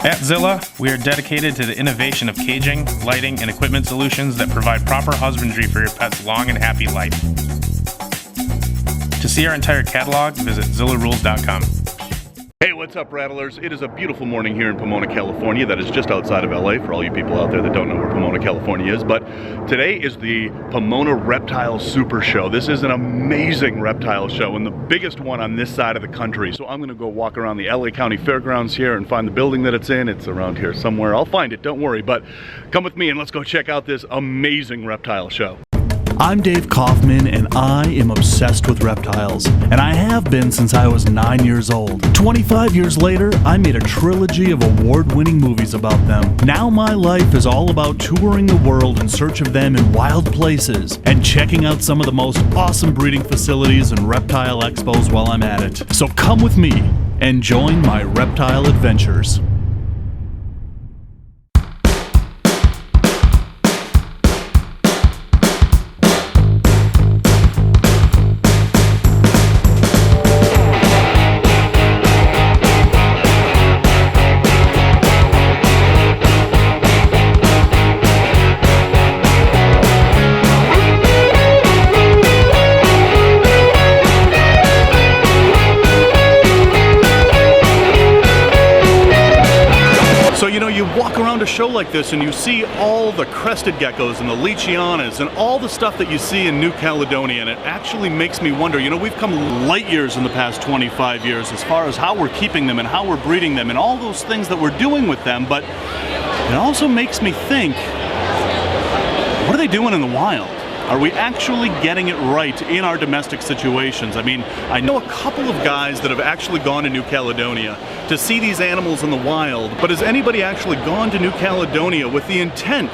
At Zilla, we are dedicated to the innovation of caging, lighting, and equipment solutions that provide proper husbandry for your pet's long and happy life. To see our entire catalog, visit zillarules.com. Hey, what's up, Rattlers? It is a beautiful morning here in Pomona, California. That is just outside of LA for all you people out there that don't know where Pomona, California is. But today is the Pomona Reptile Super Show. This is an amazing reptile show and the biggest one on this side of the country. So I'm going to go walk around the LA County Fairgrounds here and find the building that it's in. It's around here somewhere. I'll find it, don't worry. But come with me and let's go check out this amazing reptile show. I'm Dave Kaufman, and I am obsessed with reptiles, and I have been since I was 9 years old. 25 years later, I made a trilogy of award-winning movies about them. Now my life is all about touring the world in search of them in wild places, and checking out some of the most awesome breeding facilities and reptile expos while I'm at it. So come with me and join my reptile adventures. You walk around a show like this and you see all the Crested Geckos and the Leachianas and all the stuff that you see in New Caledonia, and it actually makes me wonder, we've come light years in the past 25 years as far as how we're keeping them and how we're breeding them and all those things that we're doing with them, but it also makes me think, what are they doing in the wild? Are we actually getting it right in our domestic situations? I mean, I know a couple of guys that have actually gone to New Caledonia to see these animals in the wild, but has anybody actually gone to New Caledonia with the intent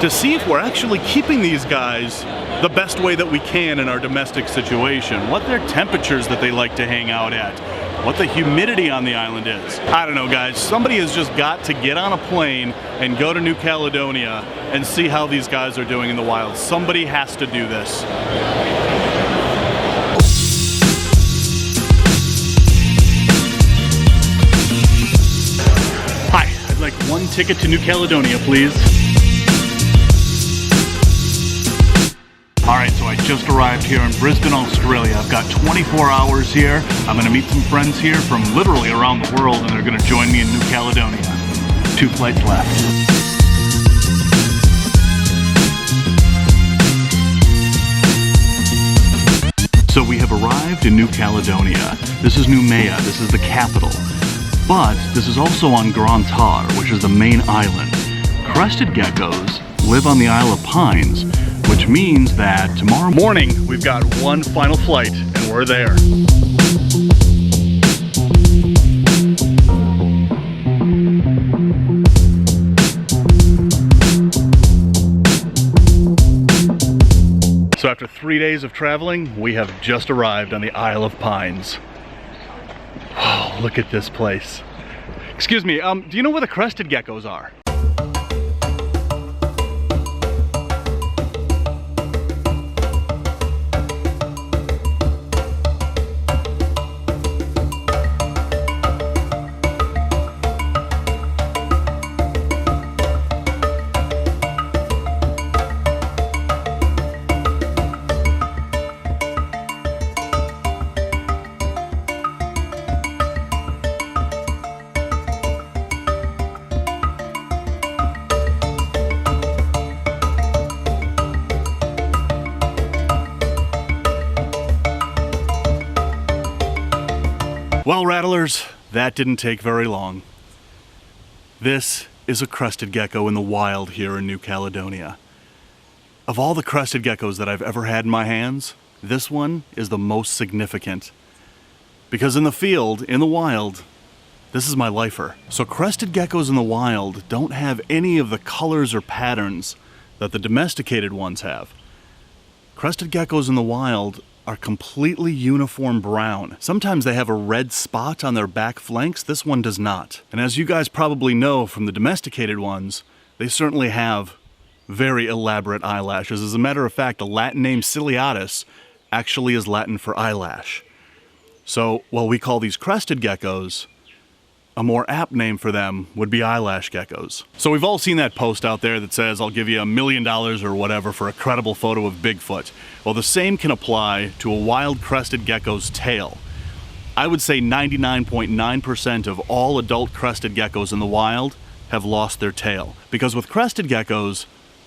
to see if we're actually keeping these guys the best way that we can in our domestic situation? What their temperatures that they like to hang out at? What the humidity on the island is? I don't know, guys. Somebody has just got to get on a plane and go to New Caledonia and see how these guys are doing in the wild. Somebody has to do this. Hi, I'd like one ticket to New Caledonia, please. Alright, so I just arrived here in Brisbane, Australia. I've got 24 hours here. I'm going to meet some friends here from literally around the world, and they're going to join me in New Caledonia. 2 flights left. So we have arrived in New Caledonia. This is Noumea, this is the capital. But this is also on Grande Terre, which is the main island. Crested geckos live on the Isle of Pines, which means that tomorrow morning we've got one final flight and we're there. So after 3 days of traveling, we have just arrived on the Isle of Pines. Oh, look at this place. Excuse me, do you know where the Crested Geckos are? Well, Rattlers, that didn't take very long. This is a Crested Gecko in the wild here in New Caledonia. Of all the Crested Geckos that I've ever had in my hands, this one is the most significant. Because in the field, in the wild, this is my lifer. So Crested Geckos in the wild don't have any of the colors or patterns that the domesticated ones have. Crested Geckos in the wild are completely uniform brown. Sometimes they have a red spot on their back flanks. This one does not. And as you guys probably know from the domesticated ones, they certainly have very elaborate eyelashes. As a matter of fact, the Latin name ciliatus actually is Latin for eyelash. So while we call these Crested Geckos a more apt name for them would be eyelash geckos. So we've all seen that post out there that says, I'll give you $1 million or whatever for a credible photo of Bigfoot. Well, the same can apply to a wild crested gecko's tail. I would say 99.9% of all adult crested geckos in the wild have lost their tail. Because with crested geckos,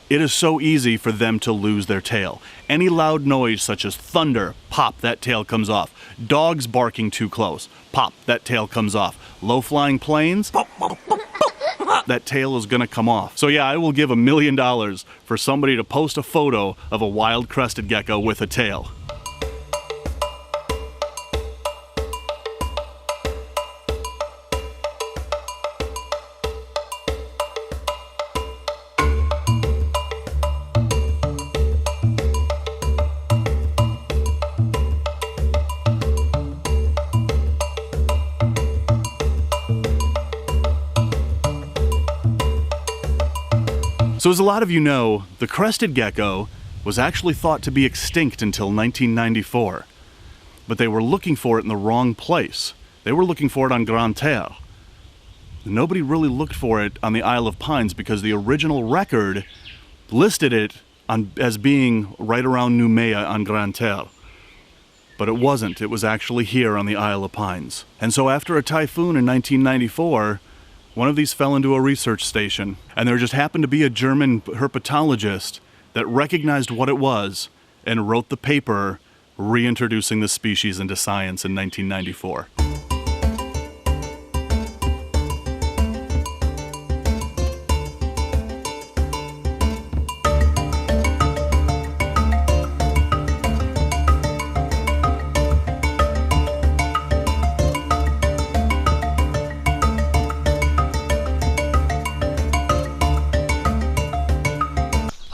it is so easy for them to lose their tail. Any loud noise such as thunder, pop, that tail comes off. Dogs barking too close, pop, that tail comes off. Low-flying planes, that tail is gonna come off. So yeah, I will give $1 million for somebody to post a photo of a wild crested gecko with a tail. So as a lot of you know, the crested gecko was actually thought to be extinct until 1994. But they were looking for it in the wrong place. They were looking for it on Grande Terre. Nobody really looked for it on the Isle of Pines because the original record listed it as being right around Noumea on Grande Terre. But it wasn't. It was actually here on the Isle of Pines. And so after a typhoon in 1994, one of these fell into a research station, and there just happened to be a German herpetologist that recognized what it was and wrote the paper reintroducing the species into science in 1994.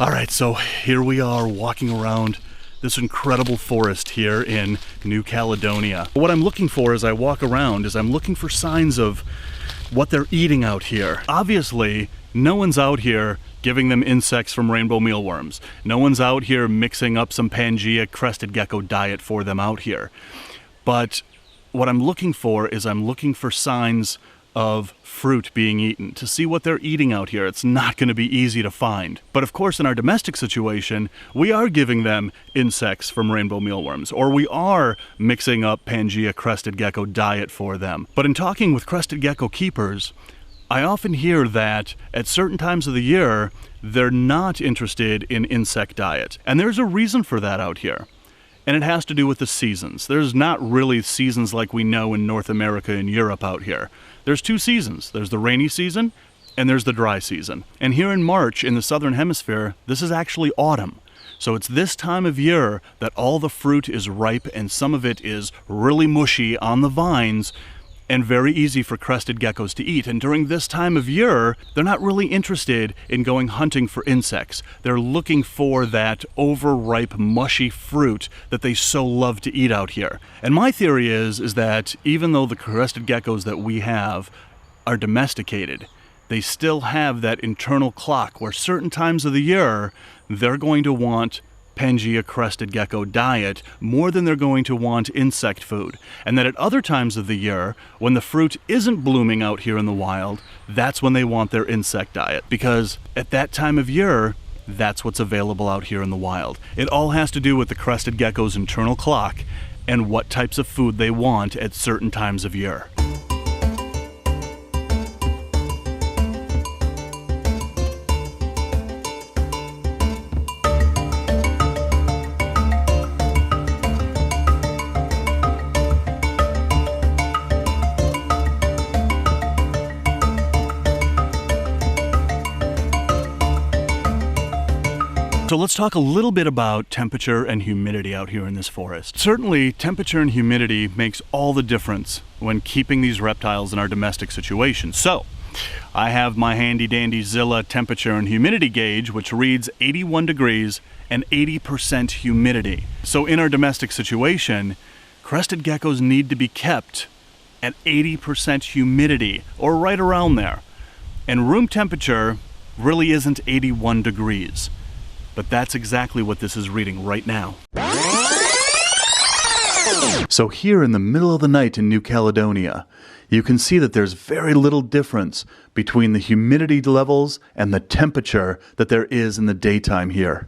Alright, so here we are walking around this incredible forest here in New Caledonia. What I'm looking for as I walk around is I'm looking for signs of what they're eating out here. Obviously, no one's out here giving them insects from rainbow mealworms. No one's out here mixing up some Pangea crested gecko diet for them out here. But what I'm looking for is I'm looking for signs of fruit being eaten, to see what they're eating out here. It's not going to be easy to find. But of course, in our domestic situation, we are giving them insects from rainbow mealworms, or we are mixing up Pangea crested gecko diet for them. But in talking with crested gecko keepers, I often hear that at certain times of the year, they're not interested in insect diet. And there's a reason for that out here. And it has to do with the seasons. There's not really seasons like we know in North America and Europe out here. There's two seasons. There's the rainy season and there's the dry season. And here in March in the southern hemisphere, this is actually autumn. So it's this time of year that all the fruit is ripe and some of it is really mushy on the vines and very easy for crested geckos to eat. And during this time of year, they're not really interested in going hunting for insects. They're looking for that overripe, mushy fruit that they so love to eat out here. And my theory is that even though the crested geckos that we have are domesticated, they still have that internal clock where certain times of the year, they're going to want Pangea crested gecko diet more than they're going to want insect food. And that at other times of the year, when the fruit isn't blooming out here in the wild, that's when they want their insect diet. Because at that time of year, that's what's available out here in the wild. It all has to do with the crested gecko's internal clock and what types of food they want at certain times of year. So let's talk a little bit about temperature and humidity out here in this forest. Certainly, temperature and humidity makes all the difference when keeping these reptiles in our domestic situation. So, I have my handy dandy Zilla temperature and humidity gauge, which reads 81 degrees and 80% humidity. So in our domestic situation, crested geckos need to be kept at 80% humidity, or right around there. And room temperature really isn't 81 degrees. But that's exactly what this is reading right now. So here in the middle of the night in New Caledonia, you can see that there's very little difference between the humidity levels and the temperature that there is in the daytime here.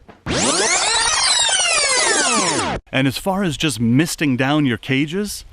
And as far as just misting down your cages,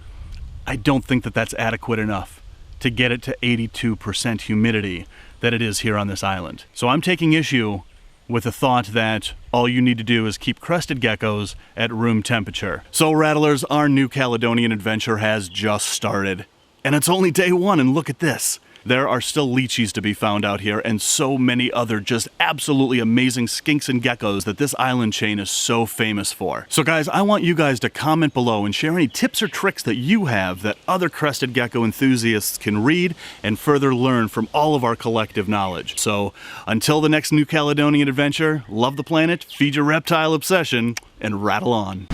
I don't think that that's adequate enough to get it to 82% humidity that it is here on this island. So I'm taking issue with the thought that all you need to do is keep crested geckos at room temperature. So Rattlers, our new Caledonian adventure has just started. And it's only day one, and look at this. There are still leechies to be found out here, and so many other just absolutely amazing skinks and geckos that this island chain is so famous for. So guys, I want you guys to comment below and share any tips or tricks that you have that other crested gecko enthusiasts can read and further learn from all of our collective knowledge. So until the next New Caledonian adventure, love the planet, feed your reptile obsession, and rattle on.